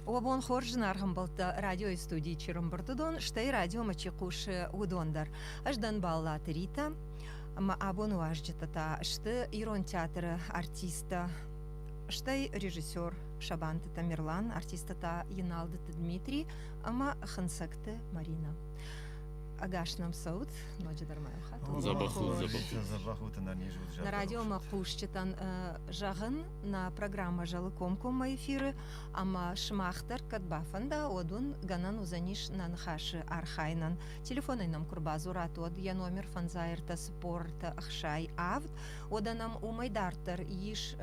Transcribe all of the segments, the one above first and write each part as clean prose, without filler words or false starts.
Обон хоржын арғымбылты радио студии Чирымбыртыдон, штай радио мачикуши удондар. Аждан баллаты Рита, абон уажджитата, шты Ирон театры артиста, штай режиссер Шабанты Тамерлан, артистата Яналдыты Дмитрий, ама хынсакты Марина. Агашнам саут, ночи дармаю хату. Забаху на радио Макушчитан жагын на программа Жалыкомком эфиры, ама шмахтар кадбафанда одун ганан узаниш нанхаши архайнан. Телефоны нам курбазу ратод, я номер фанзайрта спорта ахшай авд, оданам умайдартар иш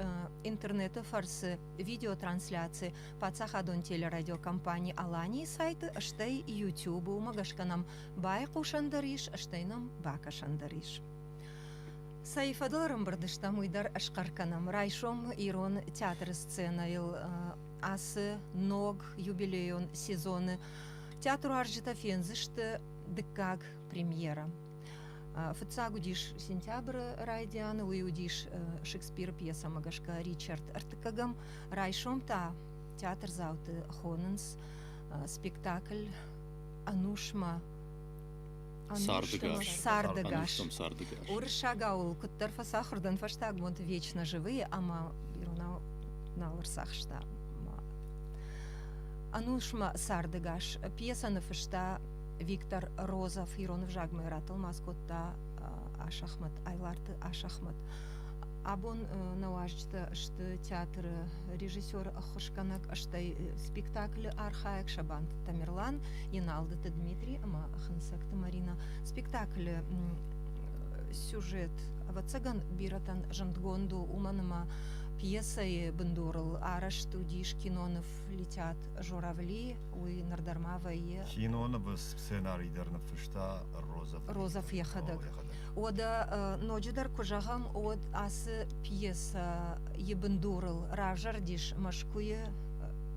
интернета фарсы видеотрансляции пацахадон телерадиокомпании Алани сайты, штай ютубу умагашканам бай Кушандариш, аштайнам бакашандариш. Сайфадорым бардыштам уйдар ашкарканам. Райшом Ирон театр сцена ил асы ног юбилейон сезоны. Театру аржита фензышты дыккаг премьера. Фыцагу диш сентябрь райдианы, уюдиш Шекспир пьеса магашка Ричард Артыкагам. Райшом та театр зауты Хоненс спектакль Анушма Сардыгаш. Уршагаул куттарфа сахардан фаштаг вот вечно живые, ама ируна наларсахшта. Анушма Сардыгаш. Пьеса на фашта Виктор Розов Иронов жагмай ратал маскотта Ашахмат Айларты Ашахмат. Абон наважчта, что театр режиссер Хошканак, что спектакль Архаек Шабант Тамерлан, Яналдыты Дмитрий, ама Хансакта Марина. Спектакль сюжет Авацаган Биратан Жандгонду Уманама пьеса и Бендурл Араш Тудиш Кинонов летят журавли уй Нардармава и Кинонов сценарий дерна фышта Розов Яхадак. Ода ноджидар кожагам од асы пьеса Ебендурл Ражардиш Машкуе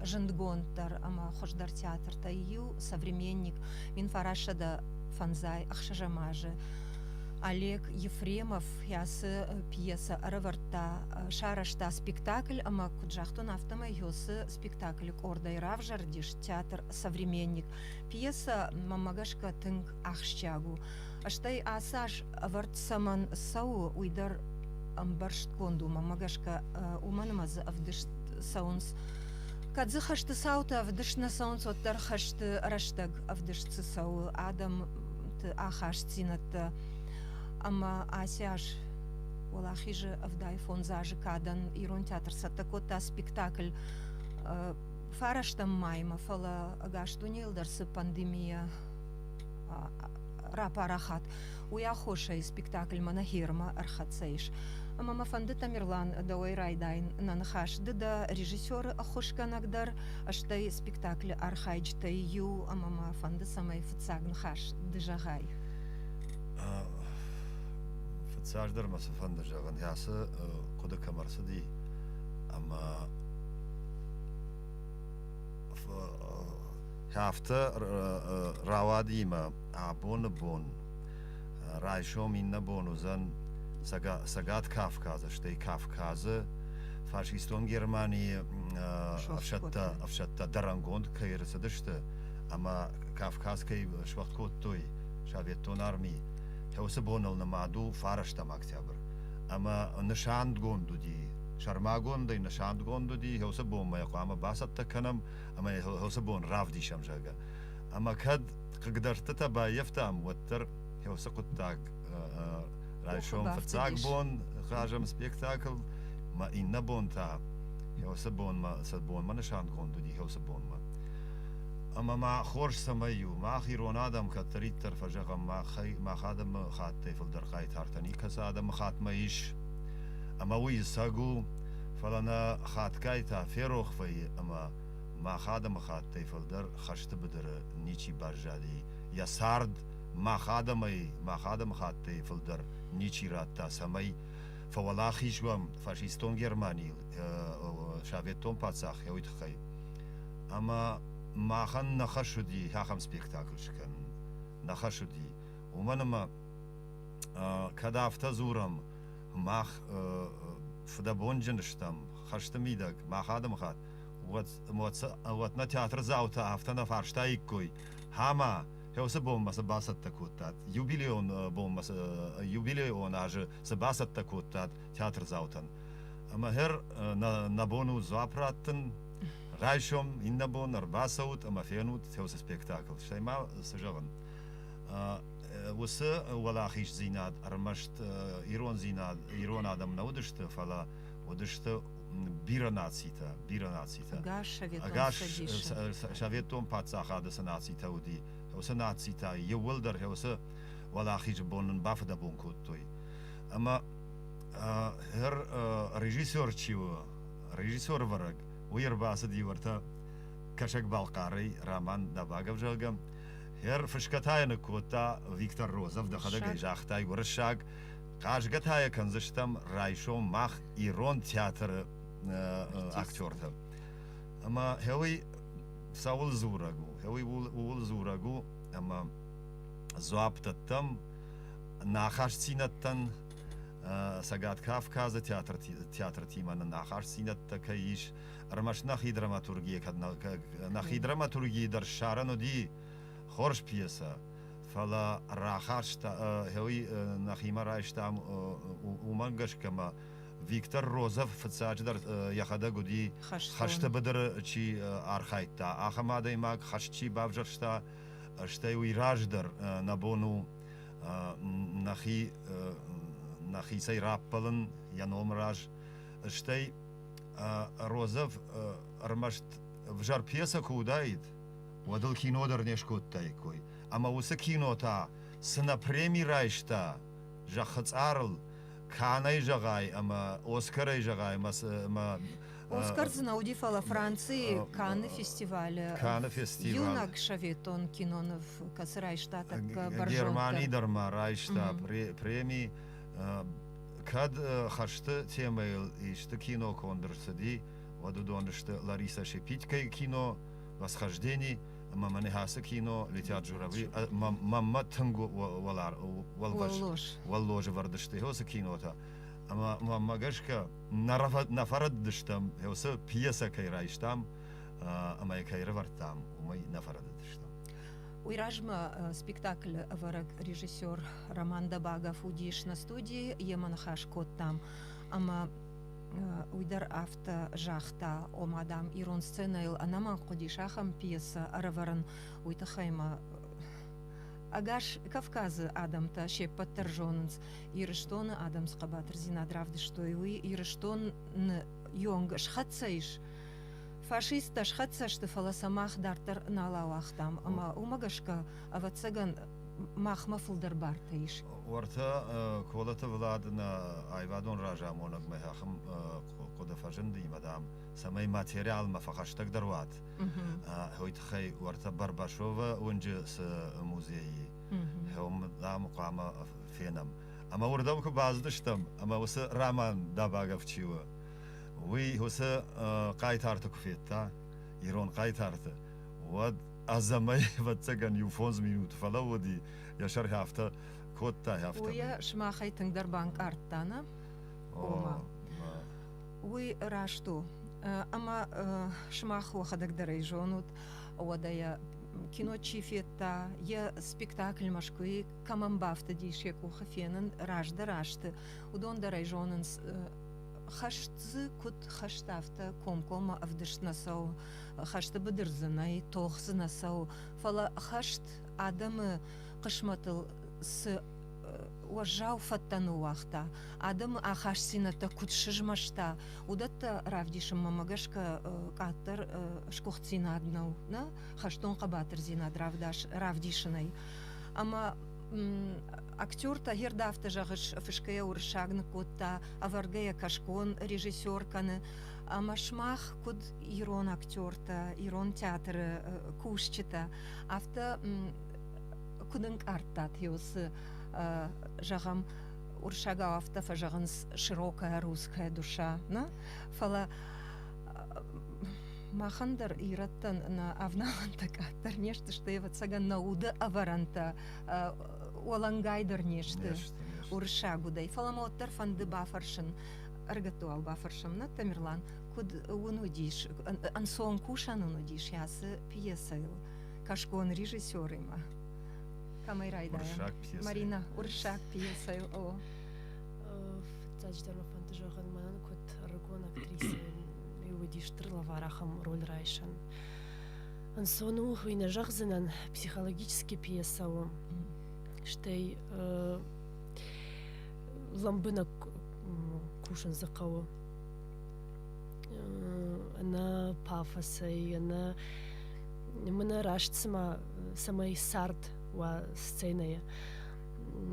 Жандгонтар ама хождар театр таю современник Минфарашада Фанзай Ахшажамажи Олег Ефремов ясы пьеса Рыварта Шарашта спектакль ама куджахтон автома йосы спектакль Ордай Равжардиш театр современник пьеса Мамагашка Тынг Ахщагу Аштай асаш вартсаман сау уйдар амбарштконду Мамагашка уманамаз авдышт саунс кадзыхашты саута авдышна саунс оттар хашты раштаг авдышцы сау адам ахаштинат ама асяш Олахиже авдай фонзажи кадан Ирон театр сатакота спектакль фараштам майма фала агаштунилдарсы пандемия рапарахат уя хоша спектакль Манахирма Архацейш мама фанды Тамерлан дауай райдайн нанхаш да режиссер Хошканагдар аштай спектакль Архайджтай ю мама фанды самай фцагнхаш дежагай фцаждар масафанда жаган ясы кода камарсы ди ама hafta ravadima abon Rajshom inna bonuzan sagat Kafkaza, shtei Kafkaza faschiston Germanii afshatta darangond kairsadishta ama Kafkazkai shwatkottoy shaveton armi hewse bonal namadu farashtam октябрь ama nishand gondudi Шармагонда и Нашандгондуди, Хеусабон Маякама Басатта Канам, ама Хеусабон Равди Шамжага. Ама когда ты баефтам, ваттер Хеусакуттаг Райшом Фацагбон, Хажам спектакль, ма инна бонта, Хеусабон ма Садбон ма Нашандгондуди, Хеусабон ма. Ама ма Хорш Самаю, ма Хиронадам Катариттер Фажагам ма Хадам Хатте Фалдар Хайт Хартани Касадам Хатмаиш. Ама уи сагу фалана хаткайта ферохвай ама ма хадам хаттай фалдар хашты бдыр ничи баржади я сард ма хадам хаттай фалдар ничи ратта самай фавалахишвам фашистон Германии шаветон пацах яуитхай ама махан нахашуди хахам спектакль шкан нахашуди уманама кадафта зурам мах фдабонженштам хаштамидаг махадам хат вот на театр заута автона фаршта иккой. Хама Хеусе бомбасы басат такуттат. Юбилеон аже се басат такуттат театр заутан. Ама хер на бону запраттен райшом иннабон арбасаут ама фенут хеусе спектакль. Шайма сажаван. Усы валахиш зинад армашт ирон адам наудышты фала удышты бира нацита. Агаш шаветом пацахада санацита уди. Хеусе нацита евылдер хеусе валахиш бонн бафда бонкуттой. Ама хер режиссер вараг уйрбасы диварта кашак балқарый роман дабагов жалгам. Хер фышкатайны кота Виктор Розов дахадагай жахтай гуршаг қажгатая канзыштам райшом мах ирон театр актерта. Ама хеуи саул зурагу ама зуаптаттам нахашцинаттан Сагат Кавказа театр тимана нахашцинатта каиш армашнахи драматургии дар шараноди хорш пьеса фала рахашта хеуи нахима райштам умангашкама Виктор Розов фцадждар яхада гуди хашта бадр чи архайта ахамада имак хашчи бавжаршта штай уираждар набону нахи сай раппалын яномраж штай Розов армашт вжар пьеса кудайт Вадал кинодар нешкоттай кой. Ама усы кинота сына премирайшта жахацарл канай жагай ама Оскарай жагай ма Оскар знауди фала Франции Канны фестиваля. Юнак шаветон кинонов касрайшта так баржонта. Германии дарма райшта премии кад хашты темайл ишты кино кондырсыди ваду донышты Лариса Шепитькай кино восхождений мамане хаса кино летят журавли мамма тангу валлож вардышты хоса кинота ама мамма гашка нафараддыштам хоса пьеса кайрайштам ама кайры вартам умай нафараддыштам. Уйражма спектакль варак режиссер Роман Дабагов удиш на студии еманхаш коттам ама уйдар авто жахта омадам ирон сценайл анаман кодишахам пьеса араваран уйтахайма агаш Кавказы адамта шеппаттар жонынс ирыштоны адамс қабатыр зинадравды штойуи ирыштон йонгаш хатсайш фашиста шхатсашты фаласамах дартар налауахтам ама умагашка аватсаган махма фулдар бартаиш ورتا كولتا ولادنا ايوادون راجا مونك مهاخم قد فجندي مدام سمي ماتيريال ما فقش تقدر وات هويت خي ورتا برباشوفا ونجس موزيي هم دام قامه فينم اما وردوك بازدشتم اما وس رامان داباغف تشيو وي وس قايتارتك فيتا يرون قايتارت ود ازمي واتسغن يوفونز مينوت فلاودي يا شرح هفته ويا شماخي تنقدر بانك ارتانا وي راشتو اما شماخ وخدك دريجونوت ودايا кино чифета я спектакль машкуи камам бафта дишек ухафенен рашты удон дарайжонен хашты кут хаштафта комкома авдышнасау хашты быдырзынай тохзынасау фала хашт адамы кышматыл с уажау фаттану вахта адам ахашсината кутшижмашта удатта равдишим мамагашка каттар шкухцина аднау на хаштон кабатыр зинад равдишинай ама актерта гердафта жагыш фышкая уршагны котта аваргая кашкон режиссерканы ама шмах куд ирон актерта ирон театр кушчита авта кудынк арттат юсы жагам уршага авто фажаганс широкая русская душа на фала махандар ираттан на авналанта каттар нешты что ева цаган науда аваранта олангайдар нешты уршагудай фала моттар фанды бафаршын ارغتو алба фаршамна Тамерлан куд унудиш ансон кушан унудиш ясы пьесайл кашкон режиссерыма камайрайда Уршак пьеса. Марина уршак пьесайл о Таждарма фантажаган манан кот рагон актриса юдиштр лаварахам роль райшан. Ансону винажахзанан психологический пьесау. Штей ламбына кушан закау. Она пафосой, она мына рашцма самой сарт ва сценой.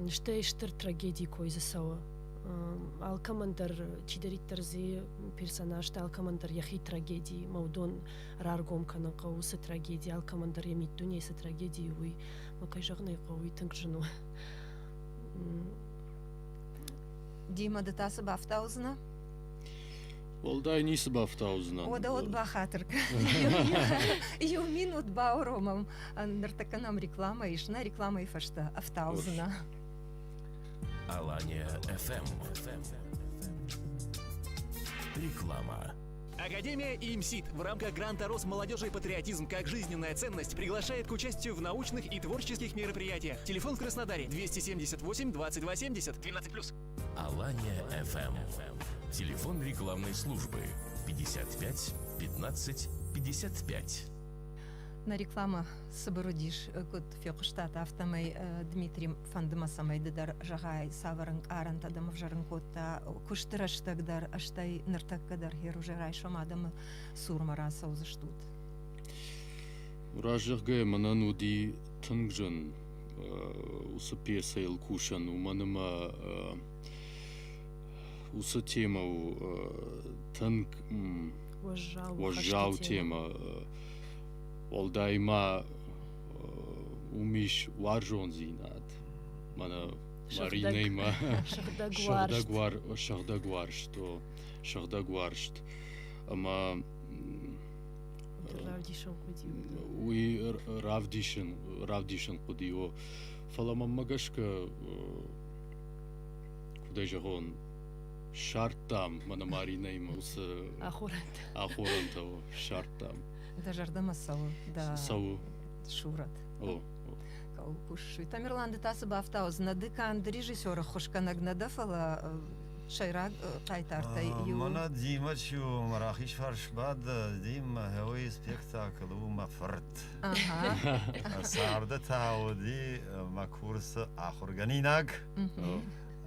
Штей штыр трагедии кой засау. Алкамандыр чидериттарзи персонаж алкамандыр яхи трагедии маудон раргом канан каусы трагедии алкамандыр ямит дунейсы трагедии уй макай жагнай кауй тыңжыну. Дима датасы бафтаузна Олдай нисы бафтаузна. ода от бахатырка юмин от бауромам нартаканам реклама ишна реклама и фашта автаузна Алания FM. Реклама. Академия ИМСИТ в рамках гранта «Росмолодежи и патриотизм как жизненная ценность» приглашает к участию в научных и творческих мероприятиях. Телефон в Краснодаре 278 22 70 12+. Алания FM. Телефон рекламной службы 55 15 55. на реклама сабарудиш код фёкштат автомай Дмитрий фандымасамай дар жагай саварынг арант адам жарынкотта куштыраштагдар аштай ныртаккадар херужарай шомадам сурмара саузыштут. Уражыргэ манан уди тынгжын усы пьесайл кушан уманыма усы тема тынг вожжау тема Олдайма умиш варжон зинат. Мана Маринейма шахдагваршт. Ама уи равдишен кудио. Фалама магашка куда жагон шартам мана Маринейма усы ахорантаво шартам. Да жардама сау да Сау. шурат. О. Куш Тамерлан датасы бафтауз надыкан режиссера хошканаг надафала шайраг кайтарта ю. Мана Димачу марахиш фаршбад Дим хевой спектакль мафрт. Ага. Сарда тауди макурс ахорганинаг.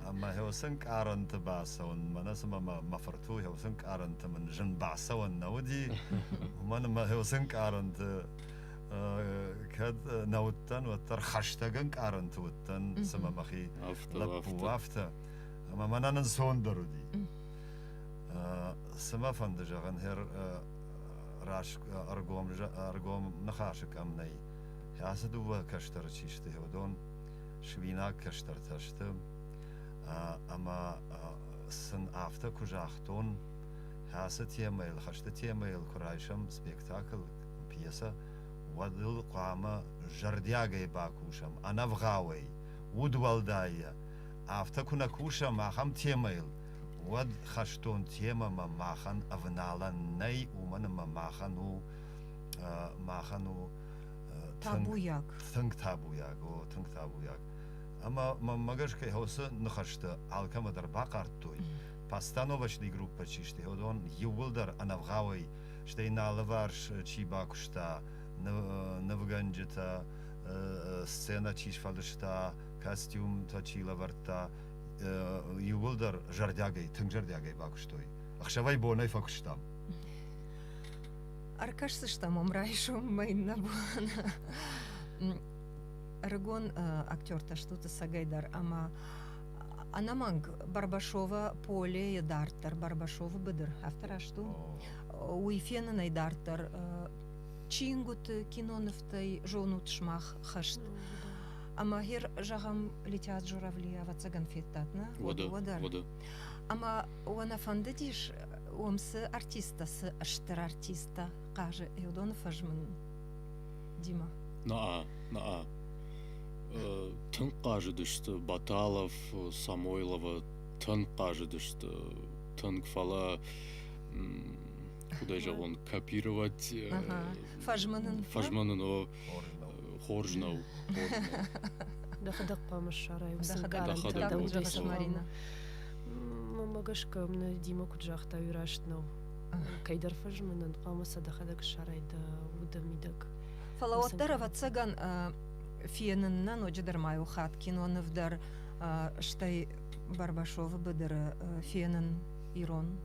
Ама хевсен карант басаун манасма мафрту хевсен карант من جن басаун науди мана хевсен карант كاد نوتن وترخشتجن كارنت وتن سما مخي لبو وافتا أما ما ننسون درودي سما فندجان هر راش أرقام نخاشك أمني هاسدوا كشتر تشيشته ودون شوينا كشتر تشته أما سن أفتا كجاختون هاست يميل خشت يميل كرايشم سبيكتاكل بيسا ودل قامة جردياغي باكوشم أنا بغاوي ودوالدايا أفتا كنا كوشا ماخم تيميل ود خشتون تيما ماخن أفنالا ني ومن ماخنو ماخنو Табуяк. تنك تابوياك أو تنك تابوياك أما ماغاش كي هوسا نخشت алкама در باقارتوي постановочный группа чиште одон ювылдар أنا بغاوي شتي نالوارش چي باكوشتا Навганджета, сцена чишфалышта, костюм точила варта, ювылдар жардягай, тың жардягай бакуштой. Ахшавай бонай факуштам. Аркаш сыштам омрайшум майна буана. Рагон актер-то что-то сагайдар, ама Анаманг Барбашова поле едартар, Барбашова быдыр. Автора что? Уйфена найдартар. Чингут киноновтай жонут шмах хашт. Ама хер жагам летят журавли, а вацаган феттатна. Вода. Ама уана фандадиш умсы артиста с аштар артиста каже Эудонов ажмын. Дима. Наа. Тын кажыдышты Баталов, Самойлова тын кажыдышты. танк фала куда же он копировать Фажманын о хоржнау. Дахадак памашарай Марина. Магашка мне Дима Куджахта юраштнау. Кайдар фажманын памаса дахадак шарайда удамидак. Фалаоттара ватсаган фиениннан оджидермаю хат кинонывдар штай Барбашова быдыр фиенин Ирон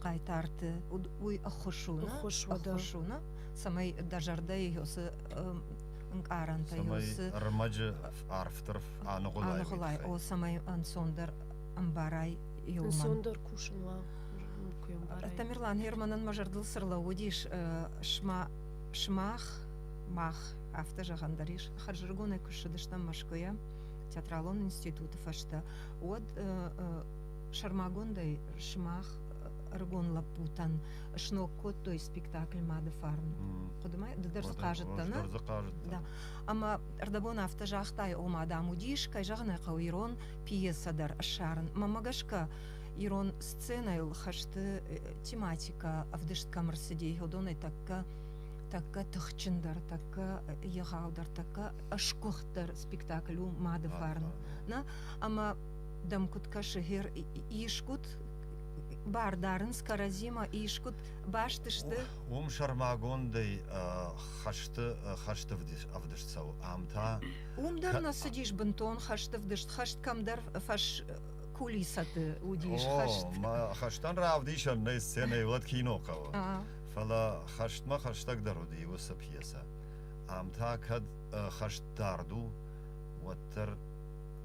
кайтарты уй ахошуна самай дажарда йосы аранта йосы Армаджи арфтер анголай о самай ансондер амбарай йоман Ансондер кушанла Тамерлан Германын мажардыл сырлаудиш шмах мах автожагандариш харжыргоны күшідіштан машкоя театралон институты фашта от шармагондай шмах ргон лапутан шноккот той спектакль мады фарн кудымай дырзы кажыттана да ама ардабон автожахтай о мадаму диш кайжагына кауирон пьесадар шарын мамагашка Ирон сцена ил хашты тематика авдышт камерсидей ходоны такка тахчындар такка ягалдар такка ашкохтар спектаклю мады фарн на ама дамкутка шехер ишкут бардарын скаразима ишкут баштышты шармагондай хашты авдыштсау амта умдар насидиш бентон хашты авдышт хашт камдар фаш кулисаты удиш хаштан равдишан на сцене вот кино кого фала хаштма хаштаг даруди уса пьеса амта кад хаштарду ваттер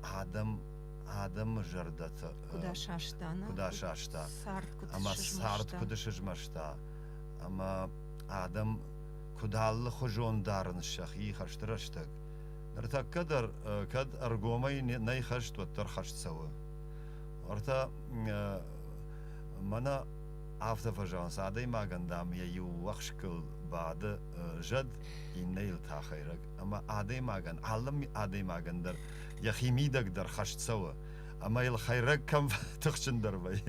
адам жардата куда шашта ама сарт куда шажмашта ама адам кудал хожон дарн шахи хаштраштаг нарта кадар кад аргомай най хашт ваттер хаштсава Орта мана автофажанс адей магандам я ю вахшкл бады жад инейл тахайрак ама адей маган аллам адей магандар я химидак дар хаштсава ама ил хайрак кам тахчындар бай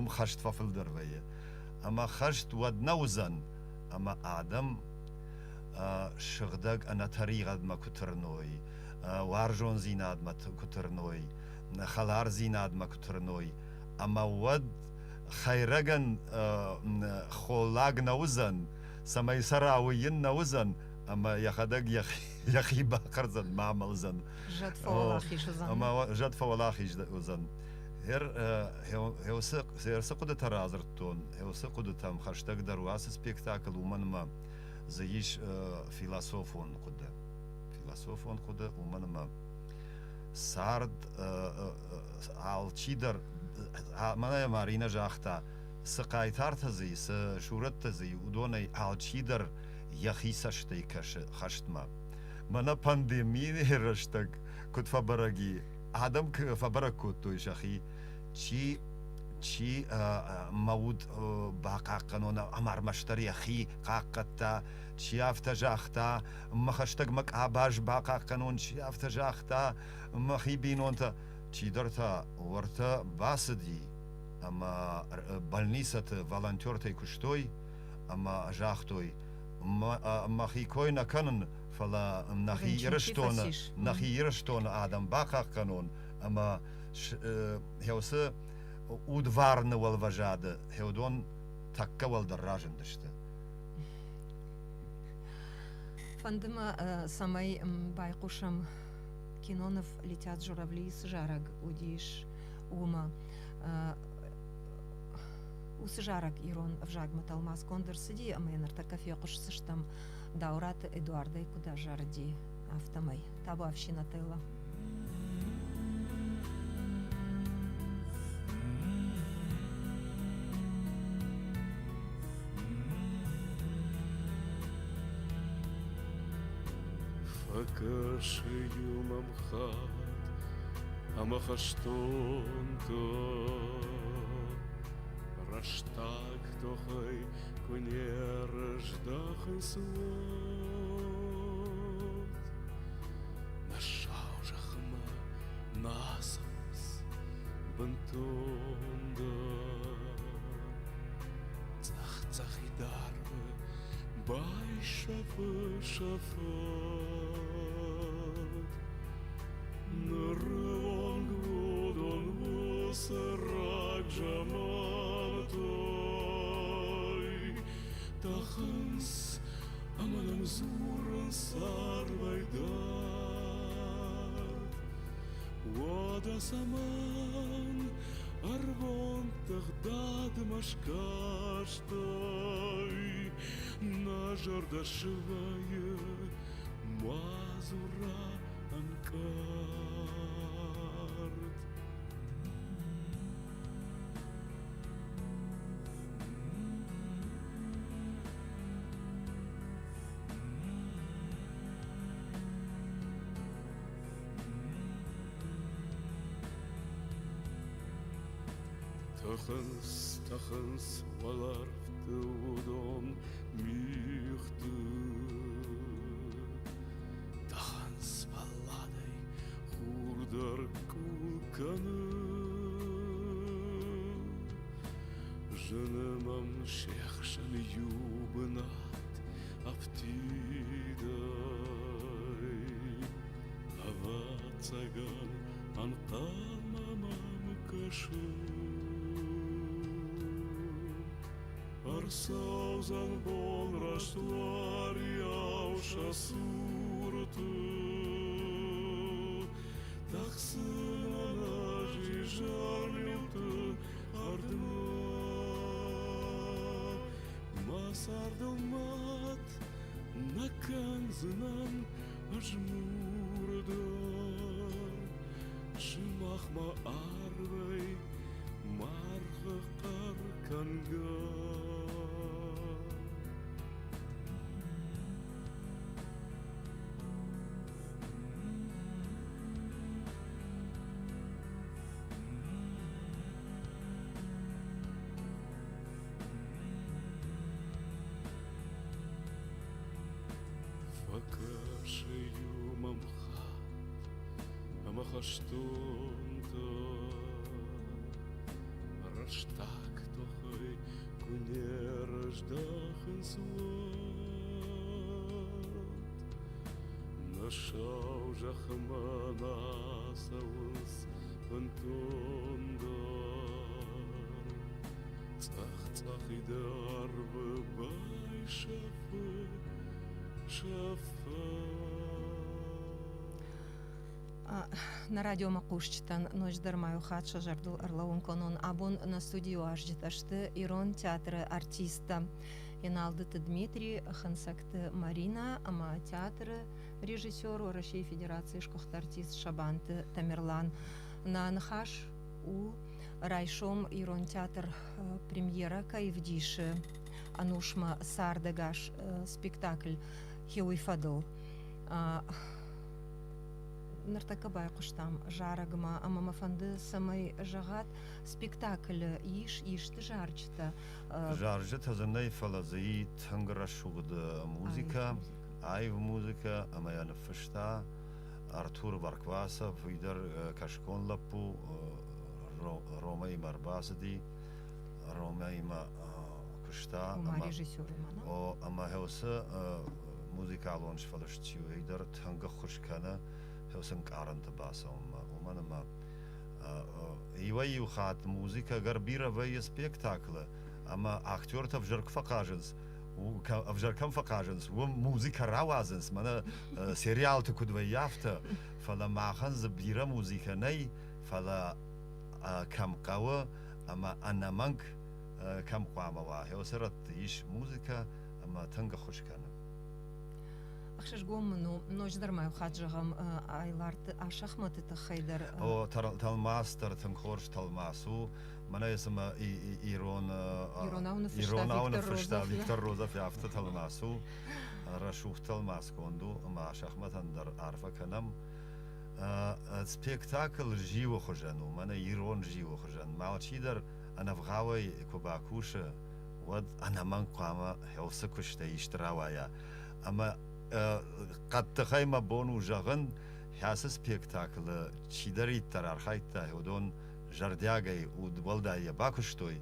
хашт фафылдар бай ама хашт ваднаузан ама адам шыгдаг ана таригад ма кутерной варжон зинад ма кутерной خلار زیناد مکترنوی اما ود خیرگن خولاگ نوزن سمای سراویین نوزن اما یخدگ یخی باقر زن معمل زن جد فولاخیش زن اما جد فولاخیش زن هر سقود ترازرتون هر سقود تام خشتگ درواس سپیکتاکل ومن ما زیش فیلسوفون خود ومن ما سارد алчидар мана Марина жахта сыкайтартызы шураттызы удонай алчидар яхисаштай хаштма мана пандемия раштак кут фабараги адам к фабаракут той шахи чи мауд бака канона амар маштар яхи каккатта чи автожахта махаштаг мак абаж бака канон чи автожахта махи бинонта чидарта варта басади ама больницата волонтертай куштой ама жахтой махи кой на канон фала нахи ирштона адам бака канон ама хеуса удварны валважады хеудон такка валдаражындышты фандыма самай байкушам Кинонов летят журавли с жарок удиш ума усжарак ирон в жагмат алмаз кондор сиди аменар такафе кушсыштам даурат Эдуарда куда жарди автомай табавщина тыла Акашию мамхат, амахаштонто, раштак тохай кунерождахай свод. Нашаужахма насас бантонда, darbe bei Schafat Nervon godon vosrak jamatoi Tachens amalem zuren sarvaidar Wada saman arbon tagdad mashkashtoi Najar da shvaye mazura ankart Tachens walarfte udon michte Tachens baladei hurder kulkane Jenemam shechshan jubenat aptidai Avatsagan an qalmamam kashu Arsauzan bon rashtuar yausha surtu Tachsen anaji jarlilte ardma Masardel mat nakan znan ajmurdar Shimach ma arvei marge kanga Fakasheyu mamcha amachashtonta Rashtak tochoi kunerashdach in swat Nashau jachmana sauns antondar Tzach idar v'bai На радио Макушчтан ночь дармаю хатша жардул арлаун конон абон на студию аждиташты Ирон театры артиста Иналдыты Дмитрий Хансакты Марина ама театры режиссеру России Федерации шкохта артист Шабанты Тамерлан на нахаш у райшом Ирон театр премьера кайвдиши Анушма Сардагаш спектакль Хеуи Фадл Нартакабай куштам жарагма амама фанды самай жагат спектакль ишты жарчта Жаржет hazırnay falazi tangrashugda muzika ayv muzika amayana fışta Artur Barkvasov idar kashkon lapu Roma imar basdi Roma ima kushta o ama hevsa muzikalon shvalashtiu idar tanga khushkana hevsan qaranta basa umanama Иваю хат музыка гарбира вая спектакля, ама актёртов жарк факаженс, в жаркам факаженс, музыка рауазенс, мана сериал такудва яфта, фала махан забира музыка ней, фала камкава, ама анаманг камквамава, хеосерат иш музыка, ама танга хушкана. Ахшаш гомну ночь дармаю хаджагам айларты ашахматы тахайдар. О талмастер танхорш талмасу, мана ясама Иронауна фышта Виктор Розов яфта талмасу, рашух талмас конду, ама ашахматан дар арфа канам. Спектакль живо хожану, мана Ирон живо хожан. Малчидар анавгавай кубакуша, вот анаман кама хелса кушта иштравая. Ама قد تخيم بونو جغن حاس سبيكتاكل چیدری ترارخایتا هودون جردیاگی و دولدای باکشتوی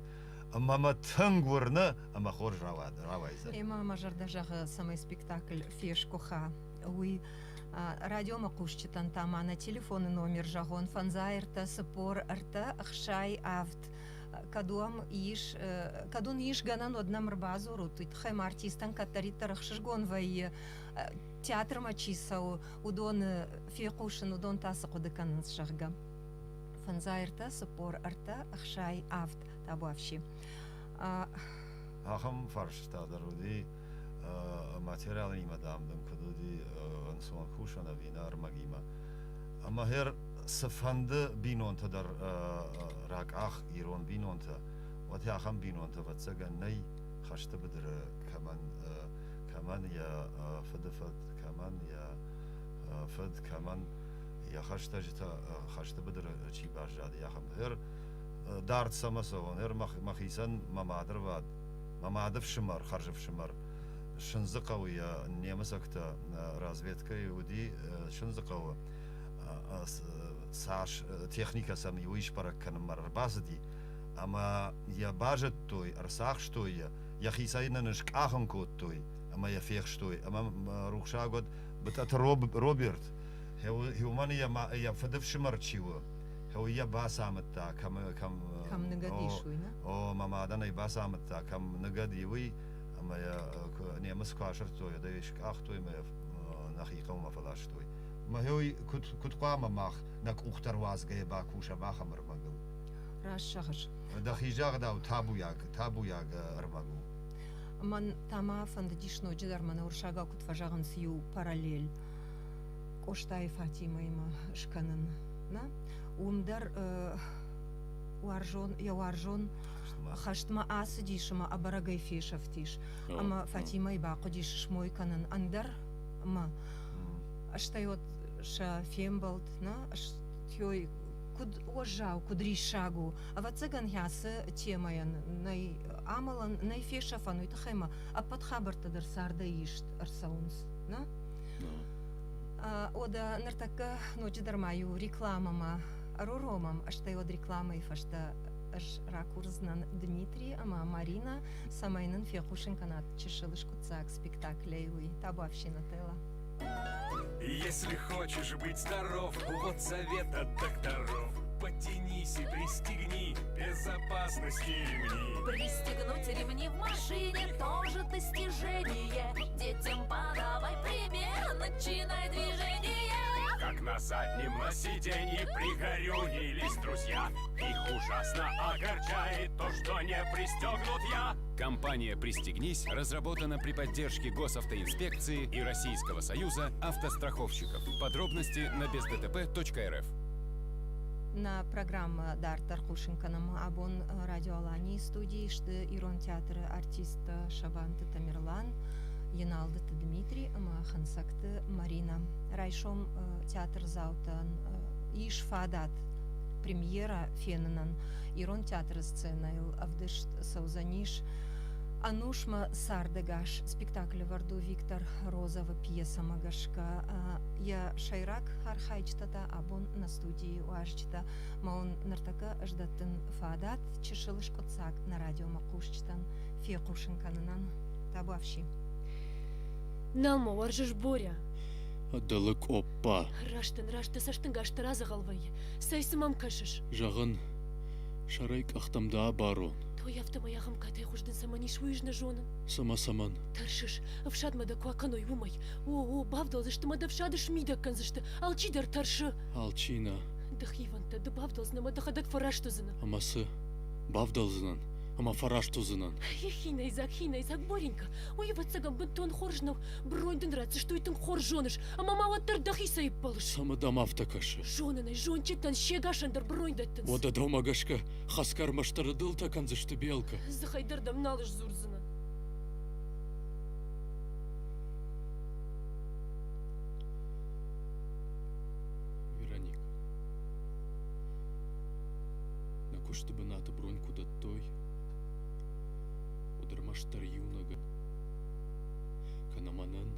Мама тангурны, ама хор равайза. Эма мажарда жағы самый спектакль фешкуха. Уй радио макушчитан тамана телефоны номер жагон фанзайрта сапор арта ахшай авт. Кадун иш ганан однам рбазу рутуит хэм артистан катарита рахшишгон вай театр мачисау удон фекушин удон тасык удыканын шагга. Фанзайрта сапор арта ахшай авт табуавши. Ахам фарштадер уди материалы мадамдым кудуди ансон хушана винар магима. Ама хер сфанды бинонта дар рак ах ирон бинонта. Вот я хам бинонта вот сага ней хашты бедр каман я фадфад каман я фад каман я хашта жита хашты бедр чи бажад я хам хер дарт самасовон хер махисан мамадр вад мамадов шимар харжев шимар шынзыкауя немесакта разведка иуди шынзыкау саш техника сам юиш паракан марбазди ама я бажет той арсах что я хисайна наш кахам кот той ама я фех что ама рухшагод бетат роберт хеумани я фадев шимарчиво هو يا باسامتا كم نقديشوي او ماما دانا باسامتا كم نقديوي اما يا نيمس كاشرتو يا دايش اختو ما نخي قوم فلاشتوي ما هو كنت قام ماخ نك اختر واز جاي باكوشا باخمر ماغو راش شهر دخي جاغ دا تابو ياغ ارماغو من تما فندديشنو جدار من ورشاغا كنت فجاغن سيو параллель коштай Фатима има шканын на умдар уаржон хаштма асы дишма абарагай фешафтиш ама Фатима и бако дишш мой канан андар ма аштайот ша фембалт на аштёй куд ожау кудришагу а вацаган ясы темаян най амалан най фешафану итхема а подхабарта дар сарда ишт арсаунс на ода нартака ночи дармаю рекламама Роромам, а что от рекламы фашта аж ракурзнан Дмитрий, ама Марина самайнын фехушин канат чешилышку цак спектаклей уй табавщина тела. Если хочешь быть здоров, вот совет от докторов. Подтянись и пристегни безопасности ремни. Пристегнуть ремни в машине тоже достижение. Детям подавай пример, начинай движение. Как на заднем на сиденье пригорюнились друзья. Их ужасно огорчает то, что не пристегнут я. Компания «Пристегнись» разработана при поддержке Госавтоинспекции и Российского союза автостраховщиков. Подробности на бездтп.рф. На программа Дартар Хушинканам Абон радиоалани студии шты Ирон театр артиста Шабанты Тамерлан Яналды Дмитрий Махансакты Марина. Райшом театр Заутан Иш Фадат премьера Феннан Ирон театр сцена Авдышт Саузаниш Анушма Сардегаш спектакль Варду Виктор Розова пьеса Магашка я Шайрак Хархайчтата Абон на студии Уажчта Маун Нартака Ждатын Фадат Чешилыш Коцак на радио Макушчтан Фекушинканынан Табавши Налма варжыш Боря Далык оппа. Рашты саштын гашты разы қалвай. Сайсымам кашыш. Жағын шарайк ақтамда барон. Той автомаяғым катай хуждын саманиш выжна жонын. Саман. Таршыш, вшадмада куаканой вумай. О, бавдалзышты мада вшадыш мидакканзышты. Алчидар таршы. Алчина. Дахиванта, да бавдалзнама дахадак фараштузына. Амасы бавдалзынан. Ама фараштузынан. Хинайзак, Боренька. Ой, ватсагам бынтон хоржнау. Броньдын рацы, что итын хор жоныш. Ама маваттар дахиса и палыш. Самадам автокашы. Жонынай, жончеттан щегашандар броньдаттын. Ода домагашка хаскар маштарыдыл таканзышты белка. Захайдардам налыш зурзына. Вероника. Накушты бы ната броньку да той. Удармаштар юнага. Канаманан.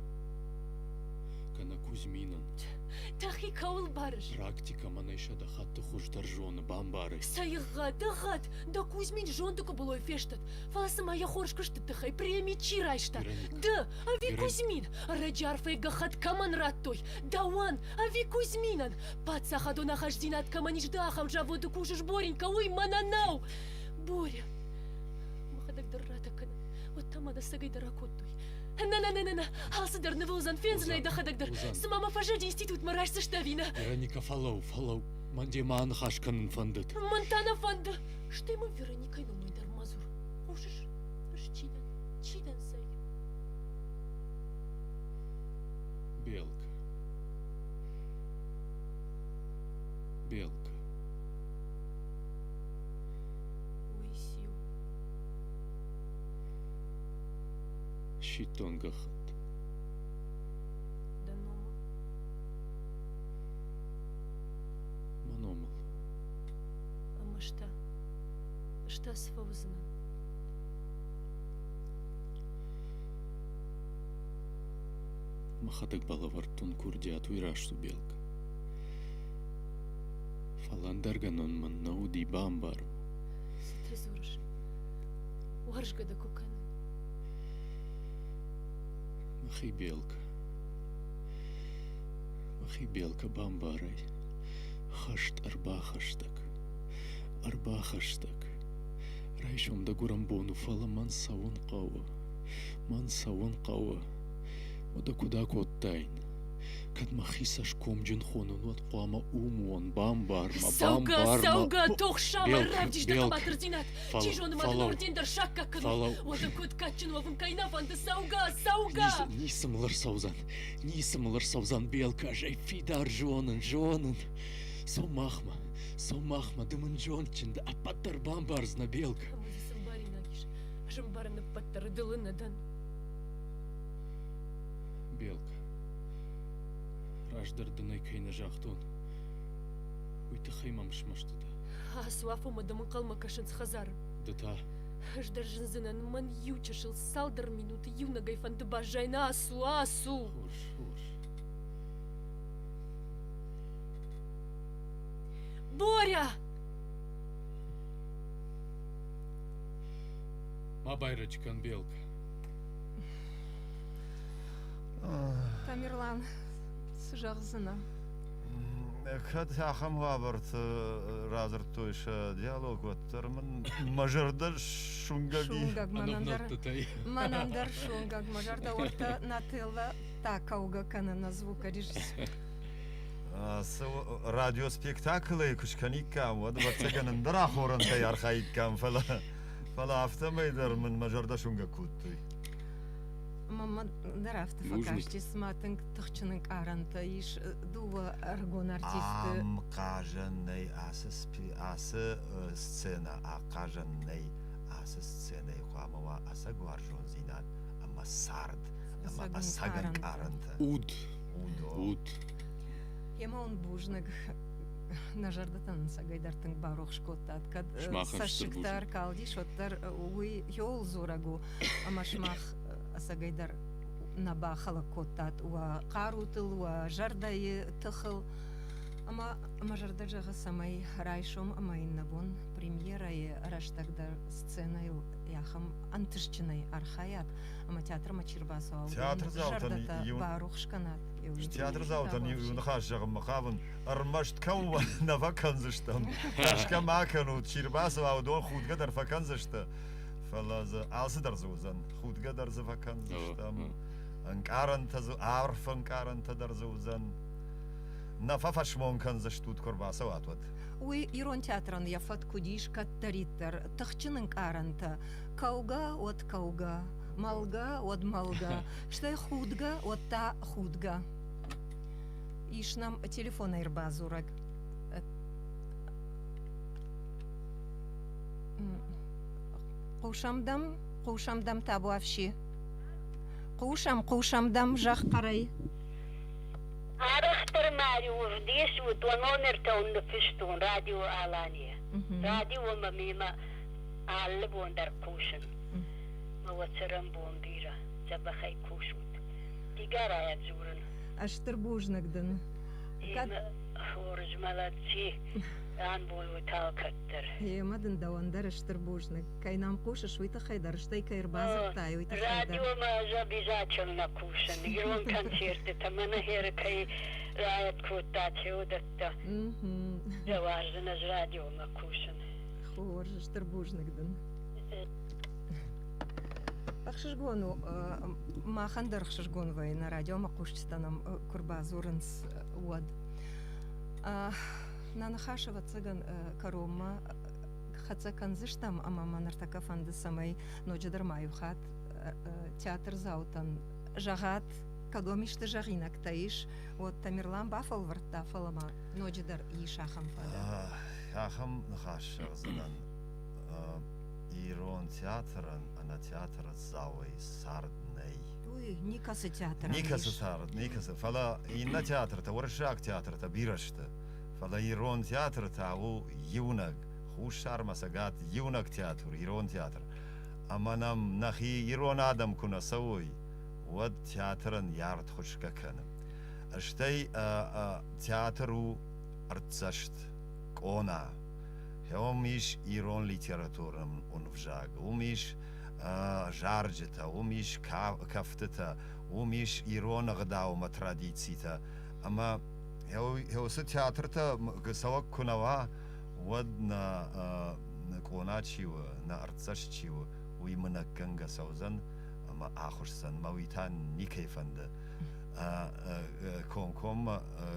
Кана Кузьминан. تخي كول بارش Практика манайша да хатты хуждар жоны бамбары. Сайга дагат, да Кузьмин жонтука было фештат. Фаласа моя хоршка что ты хай премичи райшта. Да, а ви Кузьмин, раджар фейга хат каман раттой. Да он, а ви Кузьминан. Паца до нахождинат каманиш дахам жаводу кушаш Боренька, ой мананау. Боря. Махадак дарратакана. Вот там ада сагай даракоттой. На, алсыдар нывылзан фензинай дахадагдар. Сымама фажади институт марашсы штавина. Вероника фалау. Манде маан хашканын фандыт. Монтана фанды. Что ему Вероникой на мой дар мазур? Ужиш, чидан сай. Белка. Ой, сил. Щитонга хат. Да нома. Маномал. А мы что? Что с Фаузаном? Махадак балавартун курди атуирашту белка. Фаландарганон маннауди бамбар. Ты зурыш. Уаржга да куканы. Махи белка бамбарай. Арба хаштак. Райшом да гурамбону фала ман савун қауа. Ода куда коттайн. Кад махисаш комджин хонун вот қуама умуан бамбарма. Сауга, тохшама, Белка, равдиш да белка. кабатырдинат. Фалау, Чижоны фалау. мадын ордендер шакка кыну. Фалау. Ода кот катчин овын кайнафанды сауга. Нисымылар саузан белка жай фидар жонын. Сомахма дымын жончинды апаттар бамбарзна белка. Амазисын барина киш. Жымбарыны паттары дылынадан. Белка. Раждардынай кайна жақтон. Уйты хаймамшмашты да. Асуафу мадамын қалма кашын схазар. Дыта. Ждар жынзынан ман ючашыл салдар минуты юна гайфанды бажайна асу. Хуш. Боря! Мабайрачкан белка. Тамерлан, сжағзына. Кад ахам габарт разыр тойша диалог ваттармын мажардар шунгаги. Шунгаг манандар шунгаг мажарда орта нателла такауга канана звука режиссер. радиоспектаклы кушканикам вот ватсаганын драхоран таяр хайкам фала автомайдармын мажарда шунга куттой. Мама дарафты факашти сматынг тахчының аранта иш дуа аргон артисты. Ам кажанный асы сцена, а кажанный асы сцена хуамава аса гваржон зинат, ама сард, ама асаган аранта. Уд. Ема он бужныг нажардатан сагайдартың барох шкоттат, кад сашыктар калди шоттар уй йол зурагу, ама шмах сагайдар набахала коттат, уа қарутыл, уа жардайы тыхыл, ама жарда жағы самай райшом, ама иннавон премьерай раштагдар сценай яхам антышчынай архаят, ама театр мачирбасу Театр жардата барох шканат. Театр заутан юнхаш жағым мақавын армашт кауа на ваканзыштам. Ашка макану чирбасу аудон худгадар ваканзышта. Фалаза алсыдар зузан. Худгадар за ваканзыштам. Анкаранта зу арфан каранта дар зузан. На фафашмон канзыштут корбаса атват. Уй ирон театран яфат кудиш каттариттар. Тахчының каранта. Кауга от кауга. Малга от малга. Штай худга от та худга. Иш нам телефон айрбазурак. Қушамдам табу афши. Қушамдам жақ қарай. Арахтар Марио вдеш вот номер таун фиштун радио Алания. Радио мамима аллы бондар кушин. Мавацарам бондира. Забахай кушут. Тигара я зурын. Аштыр бужнагдын. خورج молодцы. Анбой выталкаттыр. Емадын давандар штыр бужник. Кайнам куша швита хайдар, штай кайрбазы тай, уйта хайдар. Радио мы обязательно кушаем. Игрон концерты, там на херкой рает кутати удатта. Заважно с радио мы кушаем. Хорж штыр бужникден. Ахшишгону, махандар хшишгон вай на радио макушчистанам курбазурынс уад. Нанахашева цыган карома хатса канзыштам ама манартака фанды самай ноджадар маюхат театр заутан жагат кадомишты жагинак таиш вот Тамерлан бафал варта фалама ноджадар ишахам фада. Ахам нахашевзан Ирон театран, ана театр зауи сардней. Ой, никасы театр. Никасы сард, никасы. Фала инна театр, та воршак театр, та бирашты. Фала Ирон театр, та у юнаг. Хушар масагат юнаг театр, Ирон театр. Ама нам нахи Ирон адам куна сауи. Вот театран ярд хушка канам. Аштай театру арцашт кона. Умиш Ирон литературам унвжаг, умиш жарджета, умиш кафтета, умиш Ирон гдаума традицита. Ама хеоса театрта гасавак кунава вад на коначива, на арцашчива, уимана ганга саузан, ама ахушсан мавитан никейфанда. Ком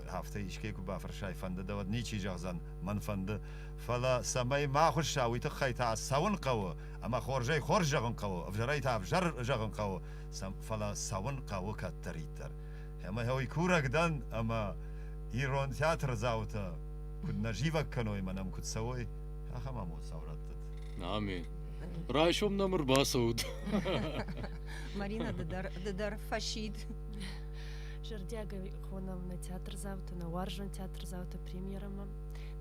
hafta işke kuba farşay fanda da vad niçi jazan man fanda fala samay ma khusha wi ta khayta sawun qaw ama khorjay khorjagan qaw afjaray ta afjar jagan qaw sam fala sawun qaw kattaritar ama hoy kuragdan ama Iron teatr zauta kudna jiva kanoy manam kud sawoy ахама мо савратт Amin. Rayşom namır basud. Марина дадар фашид. Жардяга хонам на театр завтра, на Варжон театр завтра премьерама,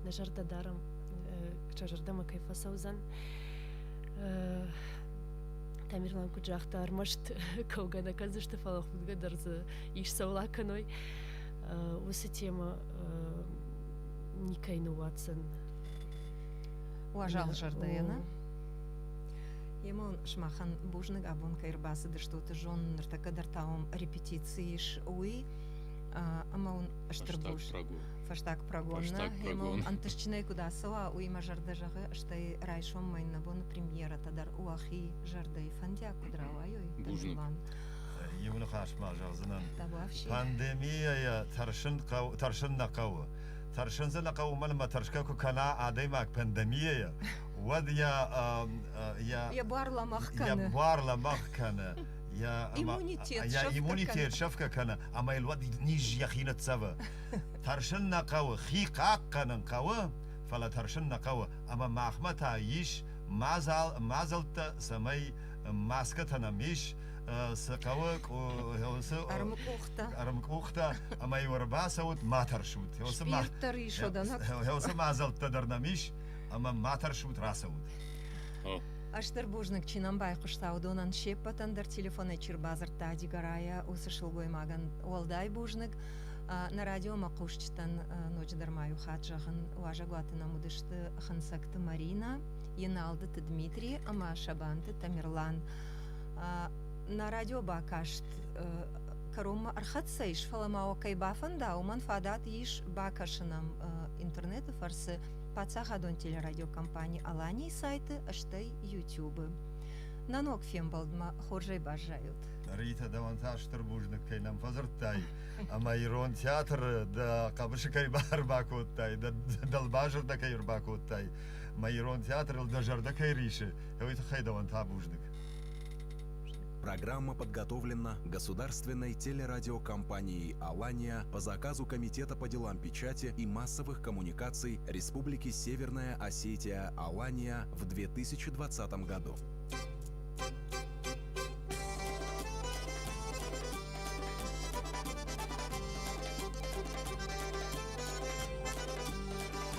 на Жардадарам, Жардама кайфа саузан. Тамерлан куджахта армашт каугада казышты фалах будгадар за иш саулаканой. Усы тема никайну ватсан. Уважал Жардаяна. Емон шмахан бужник абон кайрбасы да что-то жон нартака дартаум репетиции ш уи ама он штырбуш фаштак прогонна емон анташчинай куда сава уи мажарда жага штай райшом майна бон премьера тадар уахи жардai фандя кудравайой бужник емон хашма жазынан табавши пандемия таршын нақау таршын за нақау малма таршкаку кана адаймак пандемия واد يا بارلا مخكنه يا بارلا مخكنه يا إيمونيتيت شفكة كنا أما الواد نيجي يخينة سوا ترشلنا قوة خيقاق كنا قوة فلا ترشلنا قوة أما محمتها يش مازلت سمي ماسكتنا مش سقوك أرمك أختا أما يورباسوت ما ترشوت هو مازلت تدرنا مش Ama matar şut rasavud. Аштыр бужник чинамбай куштаудонан шеппатандар телефона чирбазар тади гарая усышылгой маган олдай бужник на радио макушчтан ночдар маю хаджагын важагуатына мудышты хансакты Марина, Еналдыты Дмитрий, ама Шабанты Тамерлан. На радио бакашт карома архатса иш фаламао кайбафанда уман фадат иш бакашынам интернеты фарсы Пацахадон телерадиокомпании Алании сайты, аштай ютубы. Нанок фембалдма хоржай бажают. Рита давантаж турбужник кайнам фазартай. Ама Ирон театр да кабышы кайбар бакоттай, да далбажыр да кайр бакоттай. Ма Ирон театр да жарда кайриши. Это хай даванта бужник. Программа подготовлена государственной телерадиокомпанией «Алания» по заказу Комитета по делам печати и массовых коммуникаций Республики Северная Осетия «Алания» в 2020 году.